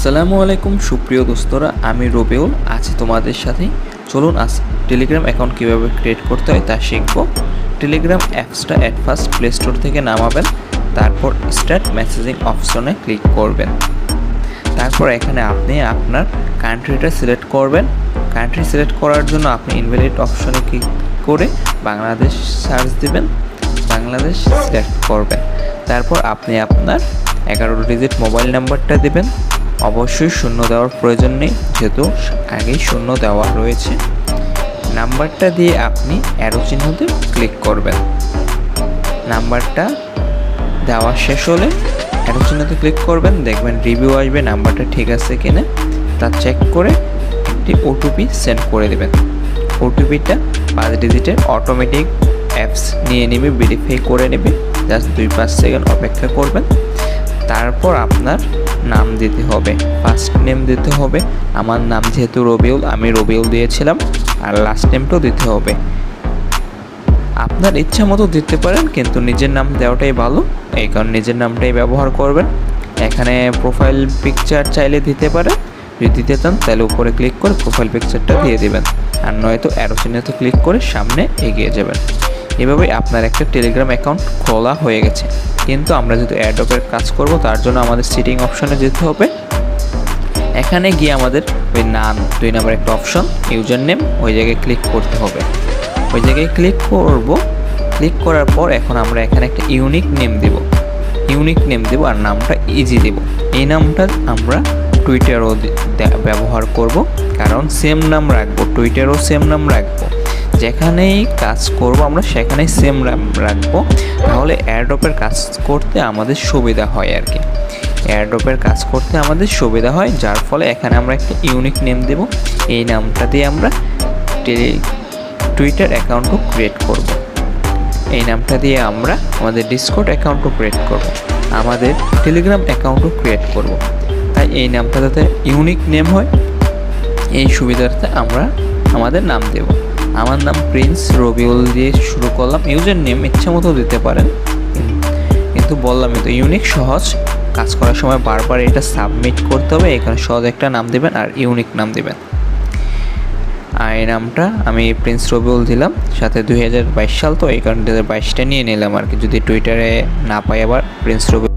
আসসালামু আলাইকুম সুপ্রিয় দোস্তরা, আমি রবিউল আছি তোমাদের সাথে। চলুন আজ টেলিগ্রাম অ্যাকাউন্ট কীভাবে ক্রিয়েট করতে হয় তা শিখব। টেলিগ্রাম অ্যাপসটা অ্যাট ফার্স্ট প্লে স্টোর থেকে নামাবেন, তারপর স্টার্ট মেসেজিং অপশনে ক্লিক করবেন। তারপর এখানে আপনি আপনার কান্ট্রিটা সিলেক্ট করবেন। কান্ট্রি সিলেক্ট করার জন্য আপনি ইনভ্যালিড অপশনে ক্লিক করে বাংলাদেশ সার্চ দিবেন, বাংলাদেশ সিলেক্ট করবেন। তারপর আপনি আপনার 11 ডিজিট মোবাইল নাম্বারটা দেবেন। অবশ্যই শূন্য দেওয়ার প্রয়োজন নেই, যেহেতু আগেই শূন্য দেওয়া রয়েছে। নাম্বারটা দিয়ে আপনি অ্যারো চিহ্নতে ক্লিক করবেন। নাম্বারটা দেওয়া শেষ হলে অ্যারো চিহ্নতে ক্লিক করবেন, দেখবেন রিভিউ আসবে নাম্বারটা ঠিক আছে কিনা তা চেক করে একটি ওটিপি সেন্ড করে দেবেন। ওটিপিটা 5 ডিজিটের, অটোমেটিক অ্যাপস নিয়ে নেবে, ভেরিফাই করে নেবে। জাস্ট 2-5 সেকেন্ড অপেক্ষা করবেন। তারপর আপনার নাম দিতে হবে, ফার্স্ট নেম দিতে হবে। আমার নাম যেহেতু রবিউল, আমি রবিউল দিয়েছিলাম। আর লাস্ট নেমটাও দিতে হবে। আপনার ইচ্ছা মতো দিতে পারেন, কিন্তু নিজের নাম দেওয়াটাই ভালো, এই কারণে নিজের নামটাই ব্যবহার করবেন। এখানে প্রোফাইল পিকচার চাইলে দিতে পারেন, যদি দিতে চান তাহলে উপরে ক্লিক করে প্রোফাইল পিকচারটা দিয়ে দেবেন, আর নয়তো অ্যারো চিহ্নতে ক্লিক করে সামনে এগিয়ে যাবেন। এভাবেই আপনার একটা টেলিগ্রাম অ্যাকাউন্ট খোলা হয়ে গেছে। কিন্তু আমরা যেহেতু এয়ারড্রপের কাজ করব, তার জন্য আমাদের সেটিং অপশনে যেতে হবে। এখানে গিয়ে আমাদের ওই নাম 2 নম্বর একটা অপশন ইউজার নেম, ওই জায়গায় ক্লিক করতে হবে। ওই জায়গায় ক্লিক করব। ক্লিক করার পর এখন আমরা এখানে একটা ইউনিক নেম দেব, আর নামটা ইজি দেব। এই নামটা আমরা টুইটারও ব্যবহার করব, কারণ সেম নাম রাখবো, টুইটারও সেম নাম রাখবো। যেখানেই কাজ করব আমরা সেখানেই সেম নাম রাখবো, তাহলে এয়ারড্রপের কাজ করতে আমাদের সুবিধা হয় আর কি। এয়ারড্রপের কাজ করতে আমাদের সুবিধা হয়, যার ফলে এখানে আমরা একটা ইউনিক নেম দেব। এই নামটা দিয়ে আমরা টুইটার অ্যাকাউন্টও ক্রিয়েট করব। এই নামটা দিয়ে আমরা আমাদের ডিসকর্ড অ্যাকাউন্টও ক্রিয়েট করব, আমাদের টেলিগ্রাম অ্যাকাউন্টও ক্রিয়েট করব। তাই এই নামটা যাতে ইউনিক নেম হয়, এই সুবিধার্থে আমরা আমাদের নাম দেব। আমার নাম প্রিন্স রবিউল দিয়ে শুরু করলাম। ইউজার নেম ইচ্ছা মতো দিতে পারেন, কিন্তু বললামই তো ইউনিক সহজ। কাজ করার সময় বারবার এটা সাবমিট করতে হবে, এখানে সহজ একটা নাম দেবেন আর ইউনিক নাম দেবেন। আর এই নামটা আমি প্রিন্স রবিউল দিলাম, সাথে 2022 সাল তো এই কারণে 2022টা নিয়ে নিলাম আর কি, যদি টুইটারে না পাই আবার প্রিন্স রবিউল।